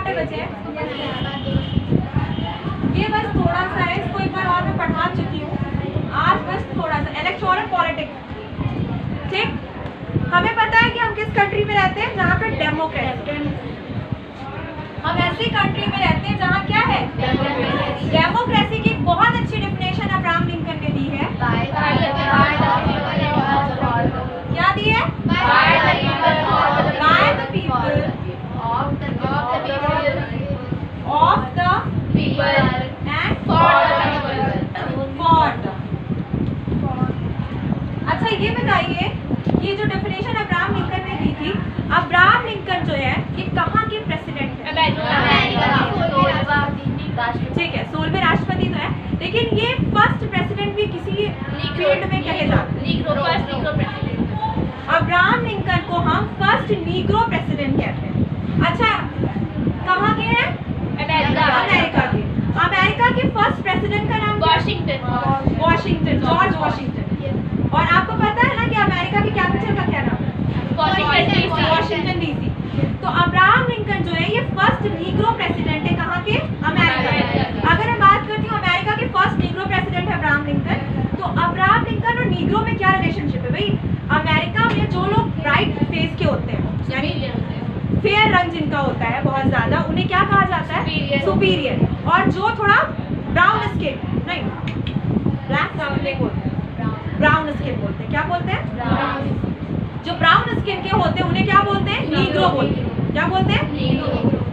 घंटे बचे हैं? ये बस थोड़ा सा है, इसको एक बार और मैं पढ़ा चुकी हूँ, आज बस थोड़ा सा इलेक्टोरल पॉलिटिक्स। ठीक, हमें पता है कि हम किस कंट्री में रहते हैं जहाँ पे डेमोक्रेसी, हम ऐसी कंट्री में रहते हैं जहाँ क्या है डेमोक्रेसी की बहुत अच्छी डेफिनेशन अब्राहम लिंकन ने दी है। क्या दी है? By the people of the people and for the. अच्छा ये बताइए, ये जो डेफिनेशन अब्राहम लिंकन ने दी थी, अब्राहम लिंकन जो है ये कहाँ के प्रेसिडेंट है? ठीक है, 16वें राष्ट्रपति तो है, लेकिन ये फर्स्ट प्रेसिडेंट भी किसी फील्ड में कहे जाते हैं। अब्राहम लिंकन को हम फर्स्ट नीग्रो प्रेसिडेंट कहते हैं। अच्छा, कहाँ के हैं? अमेरिका के। अमेरिका के फर्स्ट प्रेसिडेंट का नाम वॉशिंगटन, जॉर्ज वॉशिंगटन। और आपको पता है ना कि अमेरिका की कैपिटल का क्या नाम है? Washington DC. तो अब्राहम लिंकन जो है ये फर्स्ट नीग्रो प्रेसिडेंट है, कहाँ के? अमेरिका। अगर मैं बात करती हूँ अमेरिका के फर्स्ट नीग्रो प्रेसिडेंट है अब्राहम लिंकन, तो अब्राहम लिंकन और नीग्रो में क्या रिलेशनशिप है भाई? अमेरिका में जो लोग ब्राइट फेस के होते हैं, यानी फेयर रंग जिनका होता है बहुत ज्यादा, उन्हें क्या कहा जाता है? सुपीरियर। और जो थोड़ा ब्राउन स्किन, नहीं ब्लैक नहीं बोलते, ब्राउन स्किन बोलते हैं। क्या बोलते हैं? जो ब्राउन स्किन के होते हैं उन्हें क्या बोलते हैं? नीग्रो बोलते हैं। क्या बोलते हैं?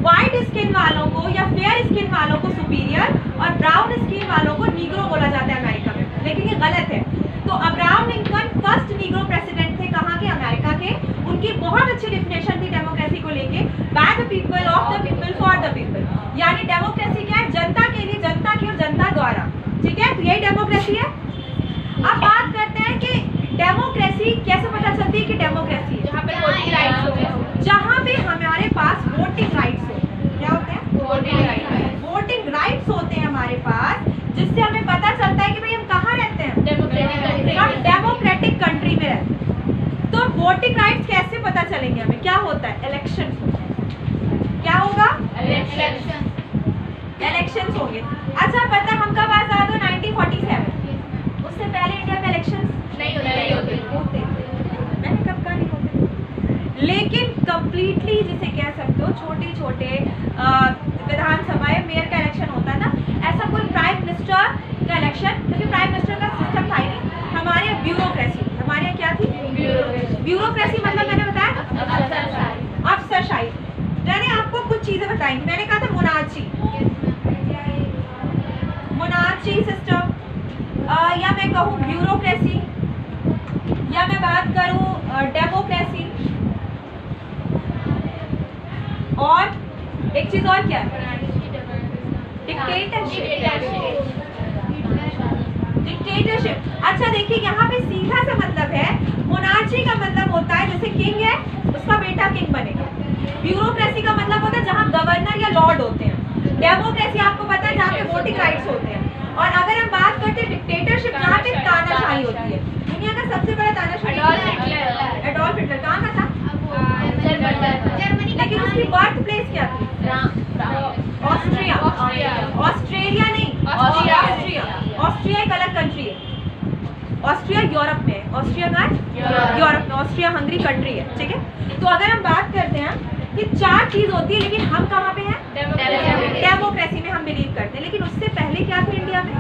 व्हाइट स्किन वालों को या फेयर स्किन वालों को सुपीरियर और ब्राउन स्किन वालों को नीग्रो बोला जाता है अमेरिका में, लेकिन ये गलत है। तो Abraham Lincoln first Negro president थे, कहाँ के? अमेरिका के। उनकी बहुत अच्छी डेफिनेशन थी डेमोक्रेसी को लेके, by the people of the people for the people, यानी डेमोक्रेसी क्या है? जनता के लिए, जनता की और जनता द्वारा। ठीक है, तो यही डेमोक्रेसी है। अब बात करते हैं कि डेमोक्रेसी कैसे पता चलती है कि डेमोक्रेसी है? जहाँ पे वोटिंग राइट्स होते हैं, जहाँ पे हमारे पास वोटिंग राइट्स होते हैं। क्या होते हैं? वोटिंग राइट्स होते हैं हमारे पास, जिससे हमें पता चलता है कि भाई हम कहाँ रहते हैं? हम डेमोक्रेटिक कंट्री में रहते हैं। तो वोटिंग राइट्स कैसे पता चलेंगे हमें? क्या होता है? इलेक्शन। क्या होगा? इलेक्शन होंगे। अच्छा, पता हम कब आजाद हो? 1947। उससे पहले इंडिया में इलेक्शन नहीं होते। मैंने कब कहा नहीं होते, लेकिन कंप्लीटली जिसे कह सकते हो छोटे छोटे विधानसभा या मेयर का इलेक्शन होता है ना, ऐसा कोई प्राइम मिनिस्टर का इलेक्शन, क्योंकि प्राइम मिनिस्टर का सिस्टम था ही नहीं। हमारे यहाँ ब्यूरोक्रेसी, हमारे यहाँ क्या थी? ब्यूरोक्रेसी मतलब मैंने बताया अफसरशाही। मैंने आपको कुछ चीजें बताई, मैंने कहा था मोनार्ची सिस्टम, या मैं कहूँ ब्यूरोक्रेसी, या मैं बात करूँ डेमोक्रेसी, और एक चीज और क्या है? डिक्टेटरशिप। अच्छा देखिए, यहाँ पे सीधा सा मतलब है, मोनार्ची का मतलब होता है जैसे किंग है उसका बेटा किंग बनेगा। ब्यूरोक्रेसी का मतलब होता है जहाँ गवर्नर या लॉर्ड होते हैं। डेमोक्रेसी आपको पता है जहाँ पे वोटिंग राइट्स होते हैं। और अगर हम बात करते हैं डिक्टेटरशिप, जहाँ पे तानाशाही होती है। दुनिया का सबसे बड़ा तानाशाही एडोल्फ हिटलर कहाँ का था? लेकिन उसकी बर्थ प्लेस क्या थी? ऑस्ट्रिया। ऑस्ट्रेलिया नहीं, ऑस्ट्रिया एक अलग कंट्री है। ऑस्ट्रिया यूरोप में है। ऑस्ट्रिया कहाँ है? यूरोप में। ऑस्ट्रिया हंगरी कंट्री है। ठीक है, तो अगर हम बात करते हैं कि चार चीज होती है, लेकिन हम कहाँ पे हैं? डेमोक्रेसी में हम बिलीव करते हैं। लेकिन उससे पहले क्या थी इंडिया में?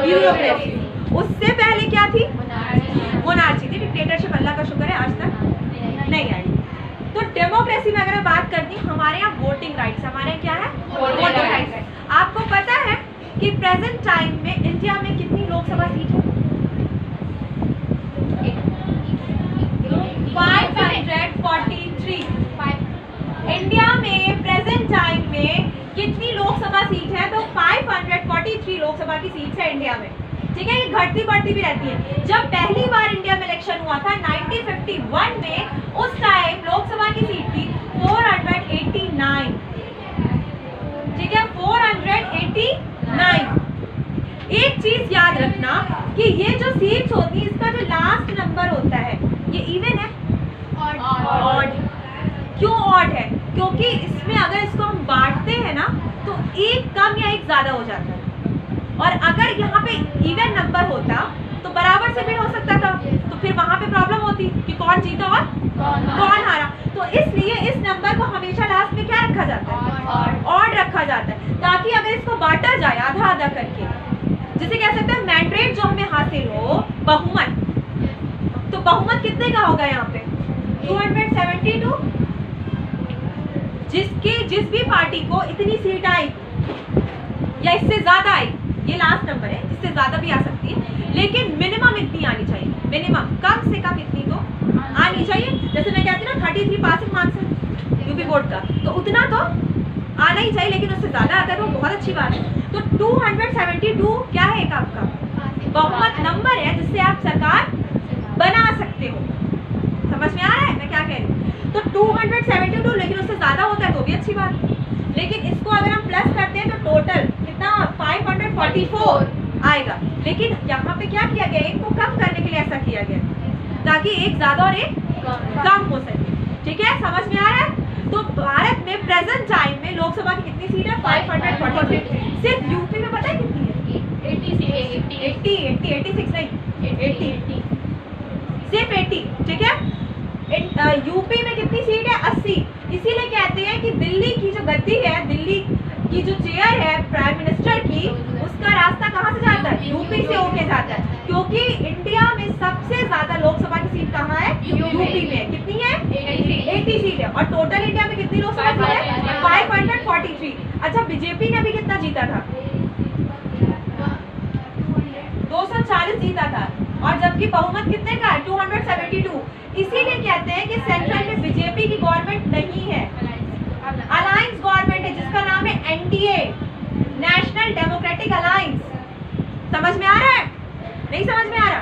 ब्यूरोक्रेसी। उससे पहले क्या थी? मोनार्ची थी। डिक्टेटरशिप अल्लाह का शुक्र है आज तक नहीं आई। तो डेमोक्रेसी में अगर मैं बात करती हूँ, हमारे यहाँ वोटिंग राइट्स, हमारे यहाँ क्या है? Voting rights. आपको पता है कि प्रेजेंट टाइम में इंडिया में कितनी लोकसभा सीट है? 543। इंडिया में प्रेजेंट टाइम में कितनी लोकसभा सीट है? तो 543 लोकसभा की सीट है इंडिया में। ठीक है, ये घटती बढ़ती भी रहती है। जब पहली बार इंडिया में इलेक्शन हुआ था 1951 में, उस टाइम लोकसभा की सीट थी 489। ठीक है, 489। एक चीज याद रखना कि ये जो सीट्स होती है, इसका जो लास्ट नंबर होता है ये इवन है, ऑड। क्यों ऑड है? क्योंकि इसमें अगर इसको हम बांटते हैं ना तो एक कम या एक ज्यादा हो जाता है, और अगर यहाँ पे इवन नंबर होता तो बराबर से भी हो सकता था, तो फिर वहां पे प्रॉब्लम होती कि कौन जीता और कौन हारा। तो इसलिए इस नंबर को हमेशा लास्ट में क्या रखा जाता है, ऑड रखा जाता है, ताकि अगर इसको बांटा जाए आधा आधा करके, जिसे कह सकते हैं मैंडेट जो हमें हासिल हो, बहुमत, तो बहुमत कितने का होगा यहाँ पे 272, जिस भी पार्टी को इतनी सीट आई या इससे ज्यादा आई, ये लास्ट नंबर है, इससे ज्यादा भी आ सकती है, लेकिन मिनिमम इतनी आनी चाहिए, मिनिमम कम से कम इतनी तो आनी चाहिए। जैसे मैं कहती हूँ ना 33 पासिंग मार्क्स है यूपी बोर्ड का, तो उतना तो आना ही चाहिए, लेकिन उससे ज्यादा आता है तो बहुत अच्छी बात है। तो 272 क्या है, एक आपका बहुमत नंबर है जिससे आप सरकार बना सकते हो। समझ में आ रहा है मैं क्या कह रही हूँ? तो 272, लेकिन उससे ज्यादा होता है तो भी अच्छी बात है, लेकिन इसको अगर हम प्लस करते हैं तो टोटल कितना 544 आएगा। लेकिन यहाँ पे क्या किया गया, एक को कम करने के लिए ऐसा किया गया ताकि एक ज्यादा और एक कम हो सके। ठीक है, समझ में आ रहा है? तो भारत में प्रेजेंट टाइम में लोकसभा की कितनी सीट है 543। सिर्फ यूपी में पता है कितनी है 86 नहीं 80, सिर्फ 80। ठीक है, यूपी में कितनी सीट है 80। इसीलिए कहते हैं कि दिल्ली की जो गद्दी है, दिल्ली की जो चेयर है प्राइम मिनिस्टर की, उसका रास्ता कहाँ से जाता है, यूपी से होके जाता है, क्योंकि इंडिया में सबसे ज्यादा लोकसभा की सीट कहाँ है, यूपी में। कितनी है 80 सीट है, और टोटल इंडिया में कितनी लोकसभा सीट है 543। अच्छा, बीजेपी ने भी कितना जीता था 240 जीता था, और जबकि बहुमत कितने का है 272। इसीलिए कहते हैं कि सेंट्रल में बीजेपी की गवर्नमेंट नहीं है, अलायंस गवर्नमेंट है जिसका नाम है एनडीए, नेशनल डेमोक्रेटिक अलायंस। समझ में आ रहा है, नहीं समझ में आ रहा?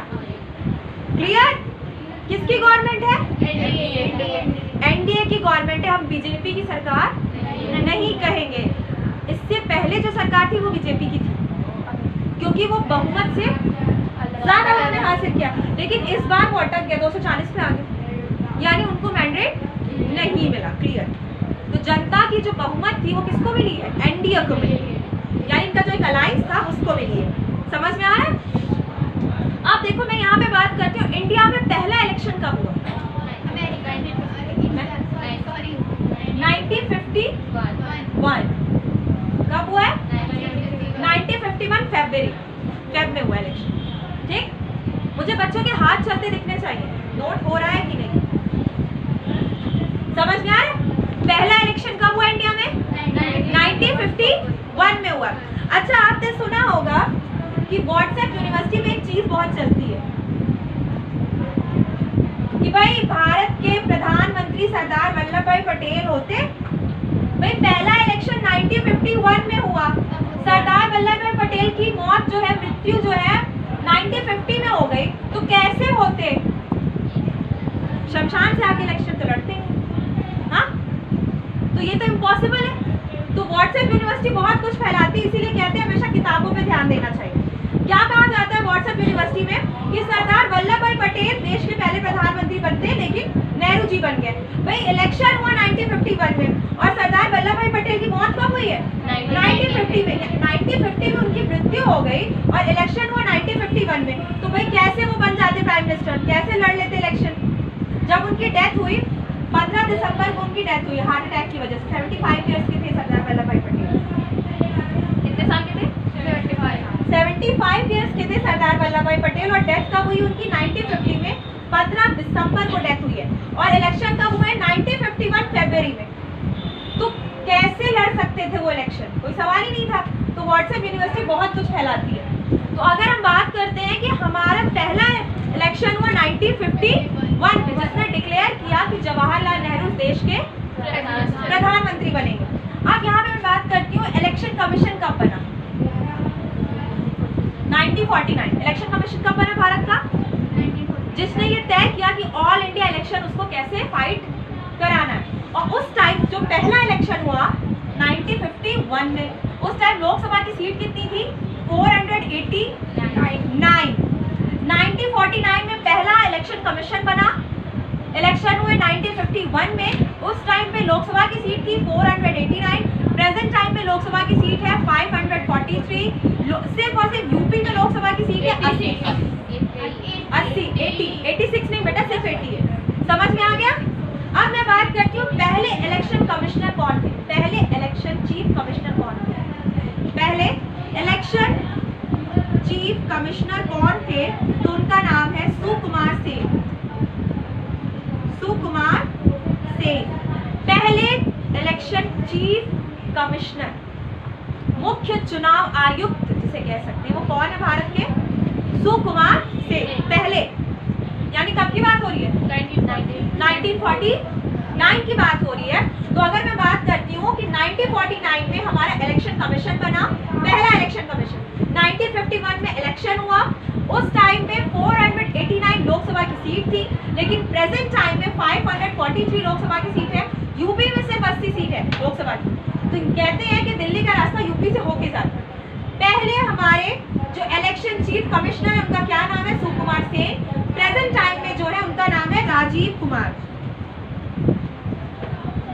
क्लियर? किसकी गवर्नमेंट है, एनडीए की गवर्नमेंट है। हम बीजेपी की सरकार नहीं कहेंगे। इससे पहले जो सरकार थी वो बीजेपी की थी, क्योंकि वो बहुमत से ज्यादा उन्होंने हासिल किया, लेकिन इस बार वो अटक गया 240 पे आ गए, यानी उनको मैंडेट नहीं मिला। क्लियर? तो जनता की जो बहुमत थी वो किसको मिली है, एनडीए को मिली है, यानी इनका जो एक अलायंस था उसको मिली है। समझ में आ रहा है? अब देखो मैं यहाँ पे बात करती हूँ, इंडिया में पहला इलेक्शन कब हुआ 1951। कब हुआ है 1951 फेब में हुआ इलेक्शन। ठीक, मुझे बच्चों के हाथ चलते दिखने चाहिए, नोट हो रहा है कि नहीं? समझ में आ रहा है? पहला इलेक्शन कब हुआ इंडिया में 1951 में हुआ। अच्छा, आपने सुना होगा कि व्हाट्सएप यूनिवर्सिटी में एक चीज बहुत चलती है कि भाई भारत के प्रधानमंत्री सरदार वल्लभ भाई पटेल होते, भाई पहला इलेक्शन 1951 में हुआ, सरदार वल्लभ भाई पटेल की मौत जो है, मृत्यु जो है 1950 में हो गई, तो कैसे होते? शमशान से आके इलेक्शन तो लड़ते हैं, हाँ? तो ये तो इम्पॉसिबल है। तो व्हाट्सएप यूनिवर्सिटी बहुत कुछ फैलाती है, इसीलिए कहते हैं हमेशा किताबों पे ध्यान देना चाहिए। क्या कहा जाता है व्हाट्सएप यूनिवर्सिटी में कि सरदार वल्लभ भाई पटेल देश के पहले प्रधानमंत्री बनते, लेकिन नेहरू जी बन गए। भाई इलेक्शन हुआ 1951 में, और सरदार वल्लभ भाई पटेल की मौत कब हुई है 1950 में। 1950 में उनकी मृत्यु हो गई और इलेक्शन हुआ 1951 में। तो भाई कैसे वो बन जाते प्राइम मिनिस्टर, कैसे लड़ लेते इलेक्शन? जब उनकी डेथ हुई 15 दिसंबर को उनकी डेथ हुई हार्ट अटैक की वजह से। 75 ईयर्स के थे सरदार वल्लभ भाई पटेल। कितने साल के थे 75 ईयर्स के थे सरदार वल्लभ भाई पटेल, और डेथ कब हुई उनकी 1950 में 15 दिसंबर को डेथ हुई है, और इलेक्शन कब हुए 1951 फरवरी में। तो कैसे लड़ सकते थे वो इलेक्शन, कोई सवाल ही नहीं था। तो व्हाट्सएप यूनिवर्सिटी बहुत कुछ फैलाती है। तो अगर हम बात करते हैं कि हमारा पहला इलेक्शन हुआ 1951 में, जिसने डिक्लेयर किया कि जवाहरलाल नेहरू देश के प्रधानमंत्री बनेंगे। अब यहाँ पे मैं बात करती हूँ इलेक्शन कमीशन कब बना। 1949 इलेक्शन कमीशन कब बना भारत का, जिसने ये तय किया कि ऑल इंडिया इलेक्शन उसको कैसे फाइट कराना है। और उस टाइम जो पहला इलेक्शन हुआ 1951 में, उस टाइम लोकसभा की सीट कितनी थी 489। 1949 में पहला इलेक्शन कमीशन बना, इलेक्शन हुए 1951 में, उस टाइम पे लोकसभा की सीट थी 489, प्रेजेंट टाइम में लोकसभा की सीट है 543, सिर्फ और सिर्फ यूपी में लोकसभा की सीट है 86 नहीं बेटा, सिर्फ 80 है। समझ में आ गया? अब मैं बात करती हूँ पहले इलेक्शन कमिश्नर कौन थे, पहले इलेक्शन चीफ कमिश्नर कौन थे। पहले इलेक्शन चीफ कमिश्नर कौन थे? तो उनका नाम है सुकुमार सेन। सुकुमार सेन पहले इलेक्शन चीफ कमिश्नर, मुख्य चुनाव आयुक्त जिसे कह सकते हैं, वो कौन है भारत के? सुकुमार सेन पहले। यानी कब की बात हो रही है? 1949 की बात हो रही है। तो अगर मैं बात करती हूँ कि 1949 में हमारा इलेक्शन कमीशन बना, पहला इलेक्शन कमीशन। 1951 में इलेक्शन हुआ, उस टाइम पे 489 लोकसभा की सीट थी, लेकिन प्रेजेंट टाइम में 543 लोकसभा की सीट है। यूपी में सिर्फ 80 सीट है लोकसभा की। तो कहते हैं कि दिल्ली का रास्ता यूपी से होके जाता है। पहले हमारे जो इलेक्शन चीफ कमिश्नर है उनका क्या नाम है? सुकुमार सेन। प्रेजेंट टाइम में जो है उनका नाम है राजीव कुमार।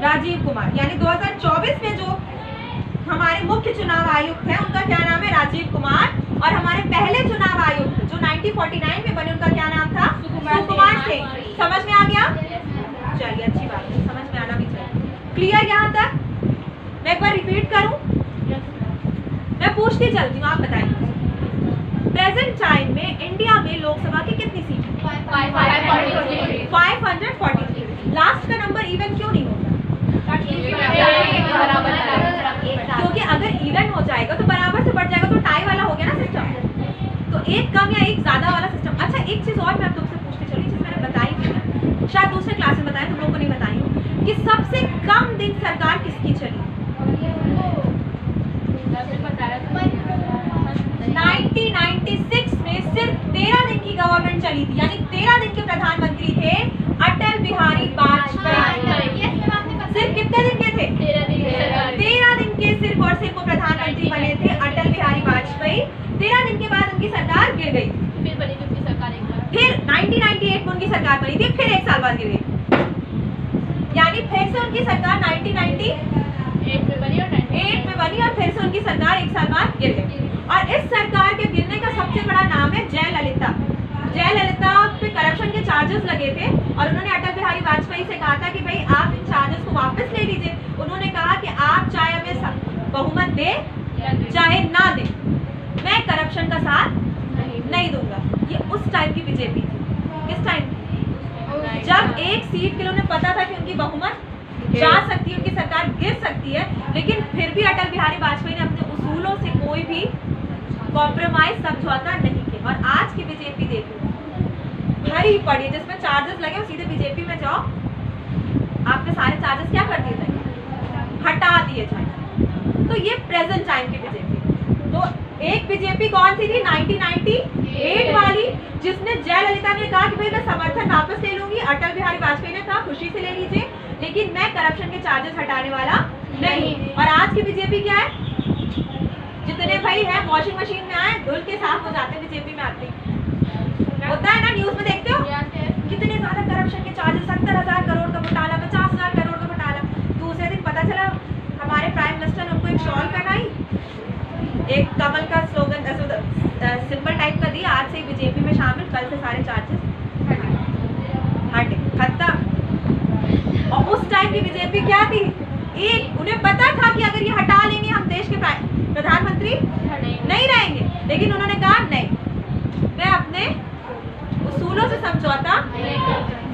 राजीव कुमार यानी 2024 में जो हमारे मुख्य चुनाव आयुक्त हैं उनका क्या नाम है? राजीव कुमार। और हमारे पहले चुनाव आयुक्त जो 1949 में बने उनका क्या नाम था? सुकुमार सेन। समझ में आ गया? चलिए अच्छी बात है, समझ में आना भी चाहिए। क्लियर यहाँ तक? मैं एक बार रिपीट करूं, मैं पूछती चलती हूँ, आप बताइए। प्रेजेंट टाइम में इंडिया में लोकसभा की कितनी सीट है? 543। लास्ट का नंबर इवन क्यों नहीं होता? क्योंकि अगर इवन हो जाएगा तो बराबर से बढ़ जाएगा, तो टाई वाला हो गया ना सिस्टम। तो एक कम या एक ज्यादा वाला सिस्टम। अच्छा एक चीज और मैं तुमसे पूछती चली, जिस मैंने बताई थी ना, शायद दूसरे क्लास में बताया, तुम लोगों को नहीं बताई हूँ, कि सबसे कम दिन सरकार किसकी चली? 1996 में सिर्फ 13 दिन की गवर्नमेंट चली थी, यानी 13 दिन के प्रधानमंत्री थे अटल बिहारी वाजपेयी। सिर्फ कितने दिन के थे? 13 दिन के सिर्फ और सिर्फ वो प्रधानमंत्री बने थे अटल बिहारी वाजपेयी। 13 दिन के बाद उनकी सरकार गिर गई। फिर बनी थी उनकी सरकार एक बार, फिर 1998 में उनकी सरकार बनी थी, फिर एक साल बाद गिर गई। यानी फिर से उनकी सरकार 1998 में बनी और फिर से उनकी सरकार एक साल बाद गिर गई। और इस सरकार के गिरने का सबसे बड़ा नाम है जयललिता। जयललिता पे करप्शन के चार्जेस लगे थे और उन्होंने अटल बिहारी वाजपेयी से कहा था कि भाई आप इन चार्जेस को वापस ले लीजिए। उन्होंने कहा कि आप चाहे हमें बहुमत दे चाहे ना दे, मैं करप्शन का साथ नहीं दूंगा। ये उस टाइम की बीजेपी थी। किस टाइम? जब एक सीट के लिए उन्हें पता था कि उनकी बहुमत जा सकती है, उनकी सरकार गिर सकती है, लेकिन फिर भी अटल बिहारी वाजपेयी ने अपने उसूलों से कोई भी कॉम्प्रोमाइज समझौता नहीं किया। और आज की बीजेपी देखो भरी पड़ी, जिसमें चार्जेस लगे सीधे बीजेपी में जाओ, आपके सारे चार्जेस क्या कर दिए जाएंगे? हटा दिए जाएंगे। तो ये प्रेजेंट टाइम की बीजेपी। तो एक बीजेपी कौन सी थी? 1998 वाली, जिसने जयललिता ने कहा कि भाई मैं समर्थन वापस ले लूंगी। अटल बिहारी वाजपेयी ने कहा खुशी से ले लीजिए, लेकिन मैं करप्शन के चार्जेस हटाने वाला नहीं। और आज की बीजेपी क्या है? जितने भाई है वॉशिंग मशीन में आए धुल के साफ हो जाते हैं बीजेपी में आते होता है ना, न्यूज में देखते हो कितने ज्यादा करप्शन के चार्जेस, 70,000 करोड़ का घोटाला, 50,000 करोड़ का घोटाला। दूसरे दिन पता चला हमारे प्राइम मिनिस्टर ने उनको एक शॉल पहनाई, एक कमल का स्लोगन सिंबल टाइप का दिया, आज से बीजेपी में शामिल, कल से सारे चार्जेस हटे, खत्म। और उस टाइम की बीजेपी क्या थी? एक उन्हें पता था कि अगर ये हटा लेंगे हम देश के प्रधानमंत्री नहीं रहेंगे, लेकिन उन्होंने कहा नहीं, मैं अपने उसूलों से समझौता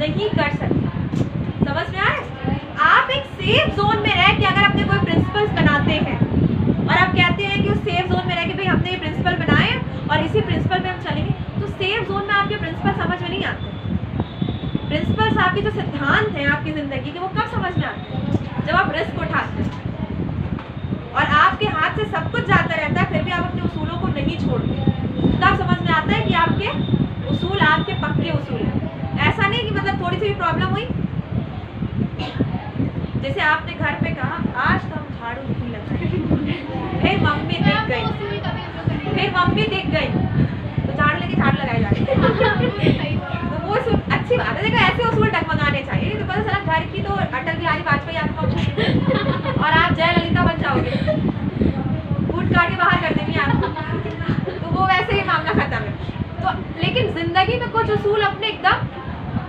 नहीं कर सकती। समझ में आए? आप एक सेफ जोन में रह के अगर अपने कोई प्रिंसिपल्स बनाते हैं और आप कहते हैं कि उस सेफ जोन में रह के भाई हमने ये प्रिंसिपल बनाए और इसी प्रिंसिपल में हम चलेंगे, तो सेफ जोन में आपके प्रिंसिपल समझ में नहीं आते। प्रिंसिपल्स आपके जो सिद्धांत हैं आपकी जिंदगी के, वो कब समझ में आते हैं? जब आप रिस्क उठाते हैं और आपके हाथ से सब कुछ जाता रहता है, फिर भी आप अपने उसूलों को नहीं छोड़ते, तब समझ में आता है कि आपके उसूल आपके पक्के उसूल हैं। ऐसा नहीं कि मतलब थोड़ी सी भी प्रॉब्लम हुई, जैसे आपने घर पे कहा आज तो हम झाड़ू नहीं लगाए, फिर मम्मी दिख गई तो झाड़ू लेके झाड़ू लगाए जा रहे। तो वो अच्छी बात है, देखो ऐसे उसूल डगमगाने और आप जयललिता बन जाओगे, कूट काट के बाहर कर देंगे आपको, तो वो वैसे ही मामला खत्म है। तो लेकिन जिंदगी में कुछ उसूल अपने एकदम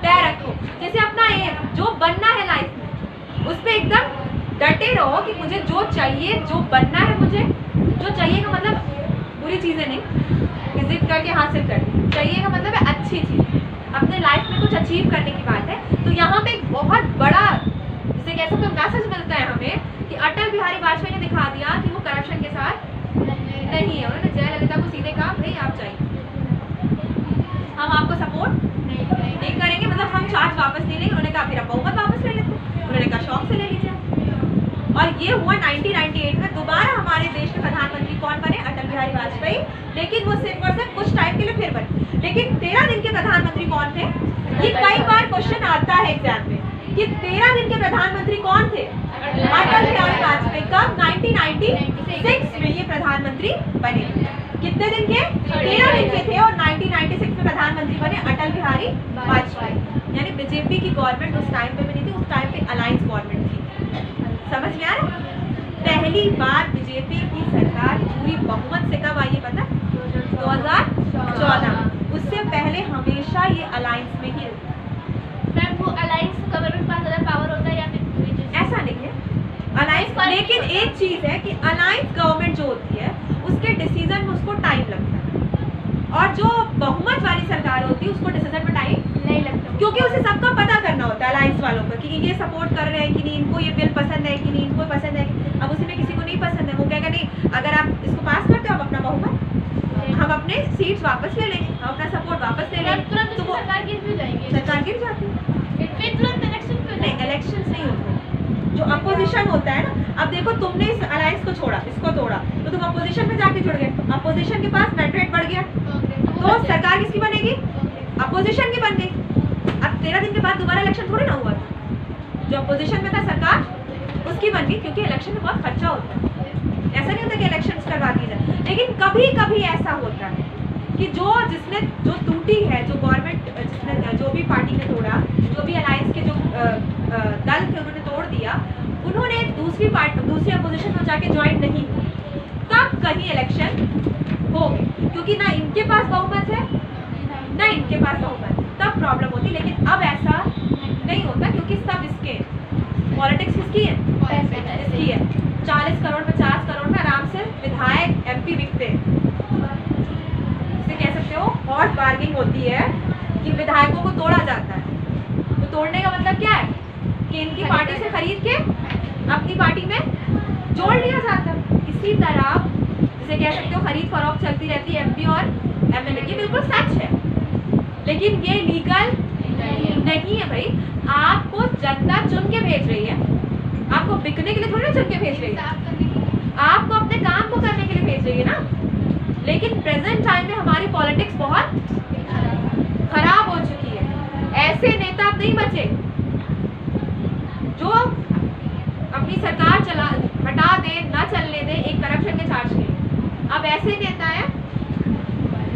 तय रखो, जैसे अपना एम जो बनना है लाइफ में उस पर एकदम डटे रहो कि मुझे जो चाहिए, जो बनना है, मुझे जो चाहिए का मतलब बुरी चीज़ें नहीं कि जिद करके हासिल करनी, चाहिए का मतलब है अच्छी चीज़, अपने लाइफ में कुछ अचीव करने की बात है। तो यहाँ पे एक बहुत बड़ा जिसे कह सकते हो मैसेज मिलता है हमें कि अटल बिहारी वाजपेयी ने दिखा दिया कि वो करप्शन के साथ नहीं है। उन्होंने जयललिता को सीधे कहा भाई आप चाहिए, हम आपको सपोर्ट नहीं करेंगे, मतलब हम चार्ज वापस नहीं लेंगे। उन्होंने कहा फिर आप बहुमत वापस ले लेते, उन्होंने कहा शौक से ले लीजिए। और ये हुआ 1998 में। दोबारा हमारे देश के प्रधानमंत्री कौन बने? अटल बिहारी वाजपेयी। लेकिन वो सिर्फ और सिर्फ कुछ टाइम के लिए फिर बने। लेकिन 13 दिन के प्रधानमंत्री कौन थे? ये कई बार क्वेश्चन आता है एग्जाम में कि 13 दिन के प्रधानमंत्री कौन थे? अटल बिहारी वाजपेयी। कब? 1996 में ये प्रधानमंत्री बने। कितने दिन के? 13 दिन के थे और 1996 में प्रधानमंत्री बने अटल बिहारी वाजपेयी। यानी बीजेपी की गवर्नमेंट उस टाइम पे बनी थी, उस टाइम पे अलायंस गवर्नमेंट थी। समझ में आ रहा? पहली बार बीजेपी की सरकार पूरी बहुमत से कब आई है पता? 2014। उससे पहले हमेशा ये अलायंस में ही रही। मैम वो अलायंस गवर्नमेंट के पास ज़्यादा पावर होता है या फिर ऐसा नहीं है अलायंस, लेकिन एक चीज है कि अलायंस गवर्नमेंट जो होती है उसके डिसीजन में उसको टाइम लगता है, और जो बहुमत वाली सरकार होती है उसको डिसीजन में टाइम नहीं लगता, क्योंकि उसे सबका पता करना होता है अलायंस वालों को कि ये सपोर्ट कर रहे हैं कि नहीं, इनको ये बिल पसंद है कि नहीं, इनको पसंद है। अब उसमें किसी को नहीं पसंद है, वो कहेगा नहीं अगर आप इसको पास करते हो आप अपना बहुमत, हम अपने सीट्स वापस ले लेंगे, हम अपना सपोर्ट वापस ले लेंगे, तुरंत तो वो सरकार गिर भी जाएंगे, सरकार गिर जाती है। फिर तुरंत इलेक्शन क्यों नहीं, इलेक्शन नहीं होते, जो अपोजिशन होता है ना। अब देखो तुमने इस अलायंस को छोड़ा, इसको तोड़ा, तो तुम अपोजिशन में जाके जुड़ गए, अपोजिशन के पास मैंडेट बढ़ गया, तो सरकार किसकी बनेगी? अपोजिशन की बन गई। अब 13 दिन के बाद दोबारा इलेक्शन थोड़ी ना हुआ था, जो अपोजिशन में था सरकार उसकी बन गई, क्योंकि इलेक्शन में बहुत खर्चा होता है। ऐसा नहीं होता कि इलेक्शन करवा दी जाए, लेकिन कभी कभी ऐसा होता है कि जो टूटी है, जो गवर्नमेंट जिसने जो भी पार्टी ने तोड़ा, जो भी अलायंस के जो दल थे उन्होंने तोड़ दिया, उन्होंने दूसरी अपोजिशन में जाके ज्वाइन नहीं हुई, तब कहीं इलेक्शन हो गए, क्योंकि ना इनके पास बहुमत है ना इनके पास बहुमत, तब प्रॉब्लम होती। लेकिन अब ऐसा नहीं होता, क्योंकि सब इसके पॉलिटिक्स किसकी है? इसकी है। 40 करोड़ 50 करोड़ में आराम से विधायक MP बिकते हैं। इसे कह सकते हो हॉर्स बार्गेनिंग होती है कि विधायकों को तोड़ा जाता है। तो तोड़ने का मतलब क्या है कि इनकी पार्टी से खरीद के अपनी पार्टी में जोड़ लिया जाता है। इसी तरह जिसे कह सकते हो खरीद फरोख्त चलती रहती है MP और MLA। ये बिल्कुल सच है, लेकिन ये लीगल नहीं है भाई। आपको जनता चुन के भेज रही है, आपको बिकने के लिए थोड़ी ना चुन के भेज रही है, आपको अपने काम को करने के लिए भेज रही है ना। लेकिन प्रेजेंट टाइम में हमारी पॉलिटिक्स बहुत खराब हो चुकी है। ऐसे नेता अब नहीं बचे जो अपनी सरकार हटा दे, ना चलने दे एक करप्शन के चार्ज के लिए। अब ऐसे नेता हैं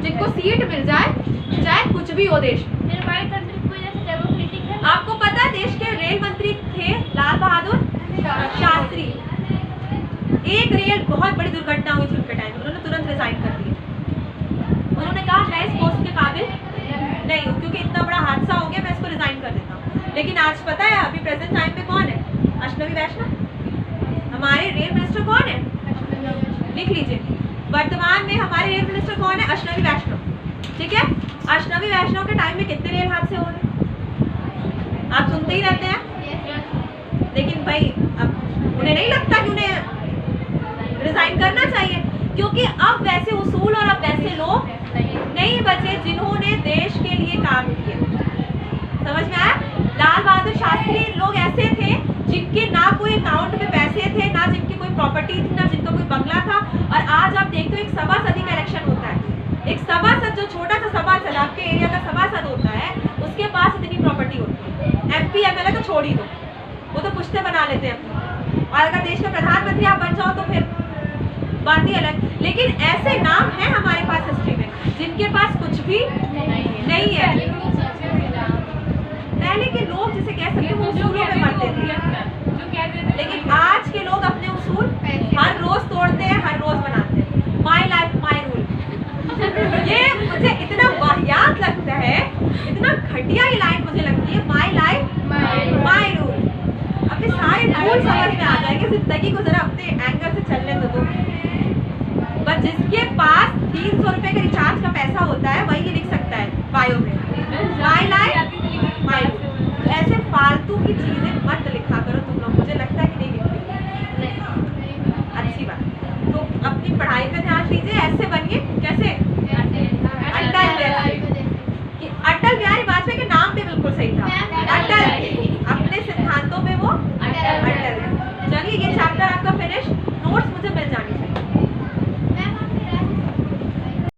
जिनको सीट मिल जाए चाहे कुछ भी हो देश में। हमारे कंट्री को जैसे डेमोक्रेटिक है। आपको पता है देश के रेल मंत्री थे लाल बहादुर शास्त्री। एक रेल बहुत बड़ी दुर्घटना हुई थी उनके टाइम, उन्होंने तुरंत रिजाइन कर दिया। उन्होंने कहा मैं इस पोस्ट के काबिल नहीं हूँ, क्योंकि इतना बड़ा हादसा हो गया, मैं इसको रिजाइन कर देता हूँ। लेकिन आज पता है अभी प्रेजेंट टाइम पे कौन है? अश्विनी वैष्णव। हमारे रेल मिनिस्टर कौन है? लिख लीजिए, वर्तमान में हमारे रेल मिनिस्टर कौन है? अश्विनी वैष्णव। ठीक है, अश्विनी वैष्णव के टाइम में कितने रेल हादसे हो रहे? आप सुनते ही रहते हैं, लेकिन भाई अब उन्हें नहीं लगता कि उन्हें रिजाइन करना चाहिए, क्योंकि अब वैसे उसूल और अब वैसे लोग नहीं बचे जिन्होंने देश के लिए काम किया। समझ में आया? लाल बहादुर शास्त्री लोग ऐसे थे जिनके ना कोई अकाउंट में पैसे थे, ना जिनकी कोई प्रॉपर्टी थी, ना जिनका कोई बंगला था। और आज आप देखते हो एक सभासदी का इलेक्शन होता है, एक सभासद जो छोटा सा सभासद आपके एरिया का सभासद होता है, उसके पास इतनी प्रॉपर्टी होती है। MP MLA तो छोड़ ही दो, वो तो पुश्ते बना लेते हैं अपनी। और अगर देश का प्रधानमंत्री आप बन जाओ तो फिर बात ही अलग। लेकिन ऐसे नाम हैं हमारे पास हिस्ट्री में जिनके पास कुछ भी नहीं है। पहले के लोग जिसे कह सकते हैं वो उसूलों में मरते थे। जो कहते थे लेकिन आज के लोग अपने उसूल हर रोज तोड़ते हैं, हर रोज बनाते हैं। माई लाइफ माई रूल, ये मुझे इतना वाहियात लगता है, इतना घटिया ये लाइन मुझे लगती है। माई लाइफ माई रूल, अपने सारे रूल समझ में आ जाएंगे, जिंदगी को जरा अपने एंगल से चलने दो। बस जिसके पास 300 रुपए का रिचार्ज का पैसा होता है वही ये लिख सकता है बायो में, माई लाइफ माई रूल। ऐसे फालतू की चीजें मत लिखा करो तुम लोग, मुझे लगता है कि नहीं लिखती। अच्छी बात, तो अपनी पढ़ाई पे ध्यान दीजिए, ऐसे बनिए कैसे अटल बिहारी वाजपेयी के नाम भी बिल्कुल सही था, अटल, अपने सिद्धांतों में वो अटल है। चलिए ये चैप्टर आपका फिनिश, नोट्स मुझे मिल जाए।